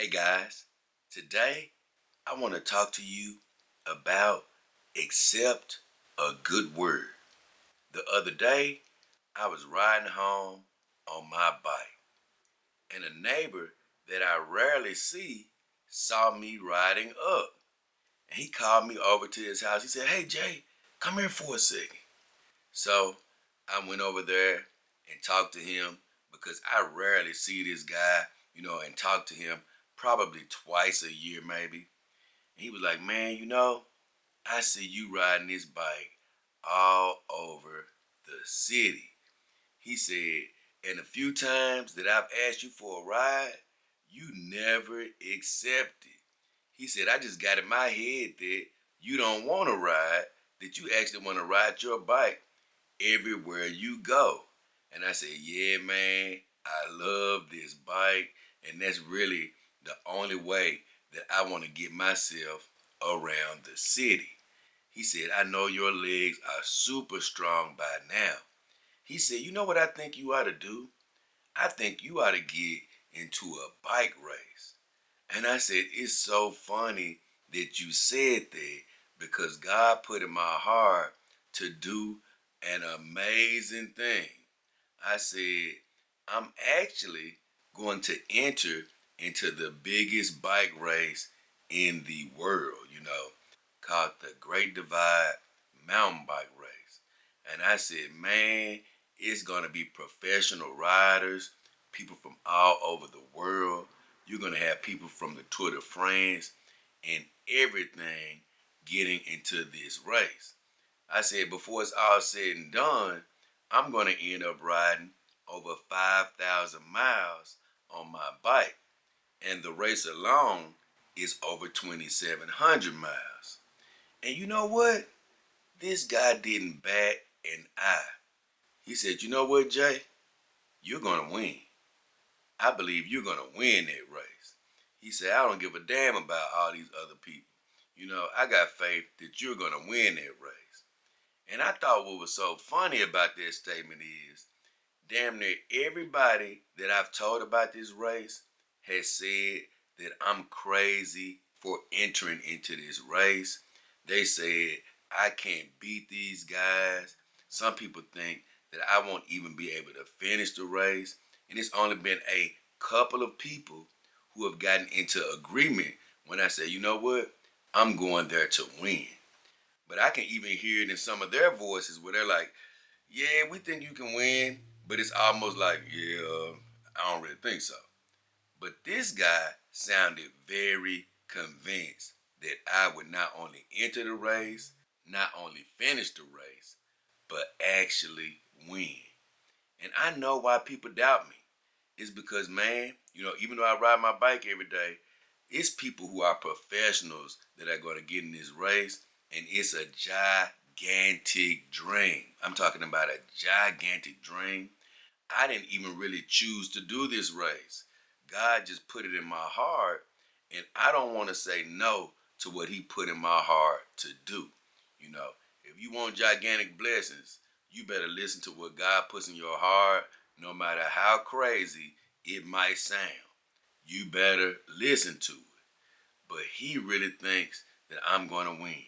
Hey guys, today I want to talk to you about accept a good word. The other day I was riding home on my bike and a neighbor that I rarely see saw me riding up and he called me over to his house. He said, "Hey Jay, come here for a second." So I went over there and talked to him because I rarely see this guy, and talk to him probably twice a year maybe. And he was like, "Man, I see you riding this bike all over the city." He said, "And a few times that I've asked you for a ride, you never accepted." He said, "I just got in my head that you don't want to ride, that you actually want to ride your bike everywhere you go." And I said, "Yeah, man, I love this bike. And that's really the only way that I want to get myself around the city." He said, "I know your legs are super strong by now." He said, "You know what I think you ought to do? I think you ought to get into a bike race." And I said, "It's so funny that you said that because God put in my heart to do an amazing thing." I said, "I'm actually going to enter into the biggest bike race in the world, called the Great Divide Mountain Bike Race." And I said, "Man, it's going to be professional riders, people from all over the world. You're going to have people from the Tour de France and everything getting into this race." I said, "Before it's all said and done, I'm going to end up riding over 5,000 miles on my bike. And the race alone is over 2,700 miles." And you know what? This guy didn't bat an eye. He said, "You know what, Jay? You're going to win. I believe you're going to win that race." He said, "I don't give a damn about all these other people. I got faith that you're going to win that race." And I thought what was so funny about that statement is damn near everybody that I've told about this race has said that I'm crazy for entering into this race. They said I can't beat these guys. Some people think that I won't even be able to finish the race. And it's only been a couple of people who have gotten into agreement when I say, "You know what? I'm going there to win." But I can even hear it in some of their voices where they're like, "Yeah, we think you can win." But it's almost like, "Yeah, I don't really think so." But this guy sounded very convinced that I would not only enter the race, not only finish the race, but actually win. And I know why people doubt me. It's because, man, even though I ride my bike every day, it's people who are professionals that are going to get in this race, and it's a gigantic dream. I'm talking about a gigantic dream. I didn't even really choose to do this race. God just put it in my heart, and I don't want to say no to what He put in my heart to do. If you want gigantic blessings, you better listen to what God puts in your heart, no matter how crazy it might sound. You better listen to it. But He really thinks that I'm going to win.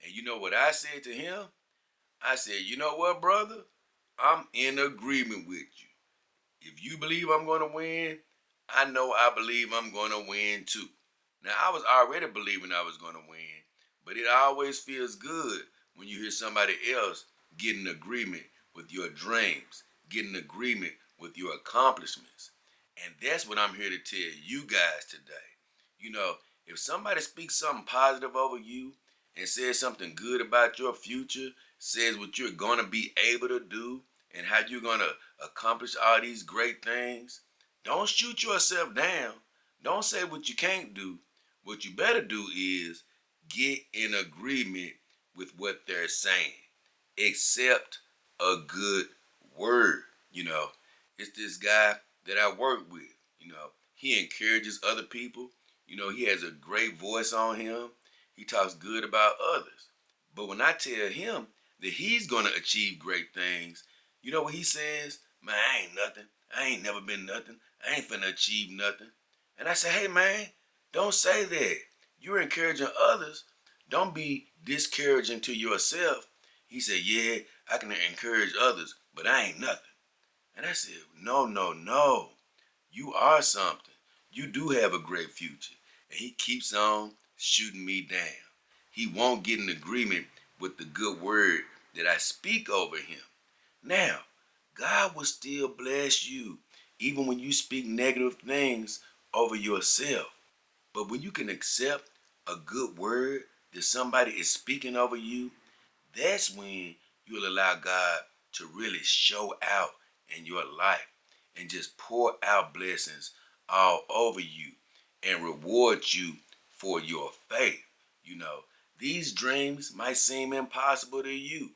And you know what I said to him? I said, "You know what, brother? I'm in agreement with you. If you believe I'm going to win, I know I believe I'm going to win too." Now, I was already believing I was going to win, but it always feels good when you hear somebody else get in agreement with your dreams, get in agreement with your accomplishments. And that's what I'm here to tell you guys today. If somebody speaks something positive over you and says something good about your future, says what you're going to be able to do and how you're going to accomplish all these great things, don't shoot yourself down. Don't say what you can't do. What you better do is get in agreement with what they're saying. Accept a good word. You know, it's this guy that I work with. He encourages other people. He has a great voice on him. He talks good about others. But when I tell him that he's going to achieve great things, you know what he says? "Man, I ain't nothing. I ain't never been nothing. I ain't finna achieve nothing." And I said, hey man, don't say that. You're encouraging others. Don't be discouraging to yourself. He said, yeah, I can encourage others, but I ain't nothing. And I said, no, no, no. You are something. You do have a great future. And he keeps on shooting me down. He won't get in agreement with the good word that I speak over him. Now, God will still bless you, even when you speak negative things over yourself. But when you can accept a good word that somebody is speaking over you, that's when you'll allow God to really show out in your life and just pour out blessings all over you and reward you for your faith. You know, these dreams might seem impossible to you.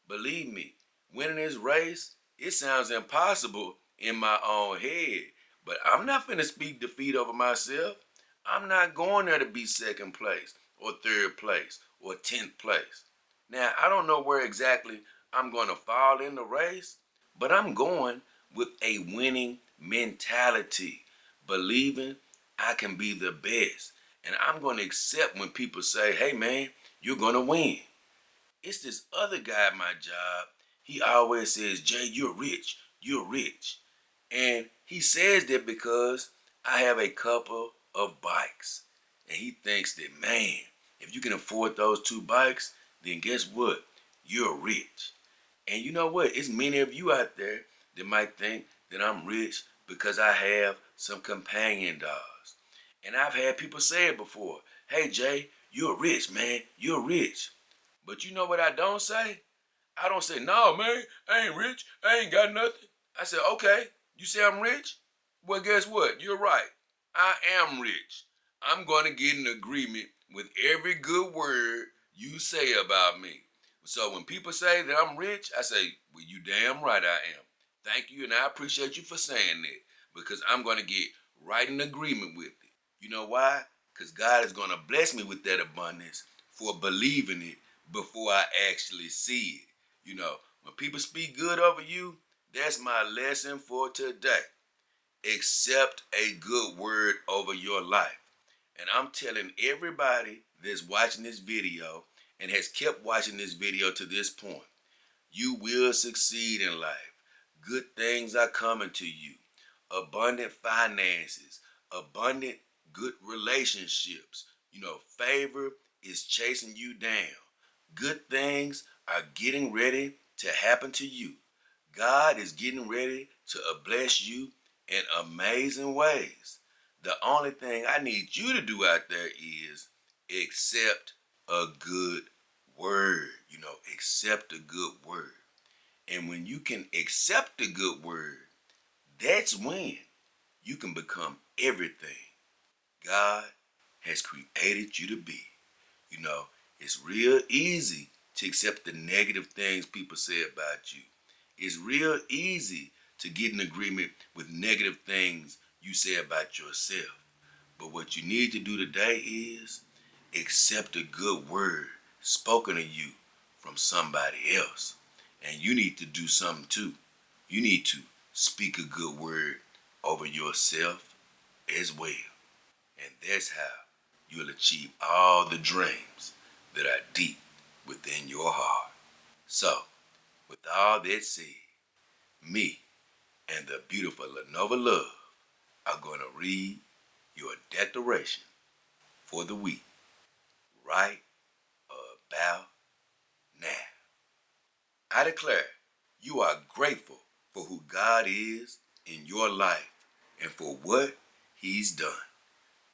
Believe me, winning this race, it sounds impossible in my own head. But I'm not finna speak defeat over myself. I'm not going there to be second place or third place or 10th place. Now, I don't know where exactly I'm going to fall in the race, but I'm going with a winning mentality, believing I can be the best. And I'm going to accept when people say, hey man, you're going to win. It's this other guy at my job. He always says, Jay, you're rich. You're rich. And he says that because I have a couple of bikes. And he thinks that, man, if you can afford those two bikes, then guess what? You're rich. And you know what? It's many of you out there that might think that I'm rich because I have some companion dogs. And I've had people say it before. Hey, Jay, you're rich, man. You're rich. But you know what I don't say? I don't say, no, man, I ain't rich. I ain't got nothing. I said, okay, you say I'm rich? Well, guess what? You're right. I am rich. I'm going to get in agreement with every good word you say about me. So when people say that I'm rich, I say, well, you damn right I am. Thank you, and I appreciate you for saying that because I'm going to get right in agreement with it. You know why? Because God is going to bless me with that abundance for believing it before I actually see it. You know, when people speak good over you, that's my lesson for today. Accept a good word over your life. And I'm telling everybody that's watching this video and has kept watching this video to this point, you will succeed in life. Good things are coming to you. Abundant finances, abundant good relationships. You know, favor is chasing you down. Good things are getting ready to happen to you. God is getting ready to bless you in amazing ways. The only thing I need you to do out there is accept a good word. You know, accept a good word. And when you can accept a good word, that's when you can become everything God has created you to be. You know, it's real easy to accept the negative things people say about you. It's real easy to get in agreement with negative things you say about yourself. But what you need to do today is accept a good word spoken to you from somebody else. And you need to do something too. You need to speak a good word over yourself as well. And that's how you'll achieve all the dreams that are deep within your heart. So, with all that said, me and the beautiful Lenova Love are going to read your declaration for the week right about now. I declare you are grateful for who God is in your life and for what he's done.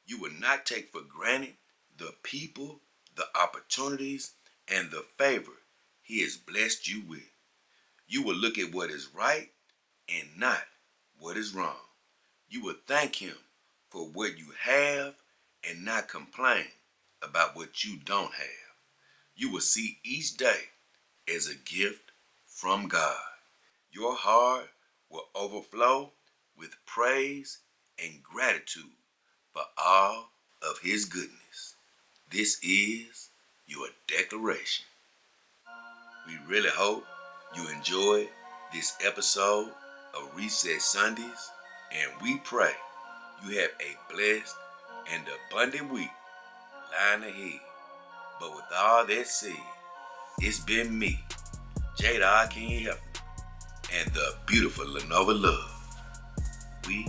You will not take for granted the people, the opportunities, and the favor he has blessed you with. You will look at what is right and not what is wrong. You will thank him for what you have and not complain about what you don't have. You will see each day as a gift from God. Your heart will overflow with praise and gratitude for all of his goodness. This is your declaration. We really hope you enjoyed this episode of Reset Sundays, and we pray You have a blessed and abundant week lying ahead. But with all that said, it's been me, JayDollKingHefner, and the beautiful Lenova Love. We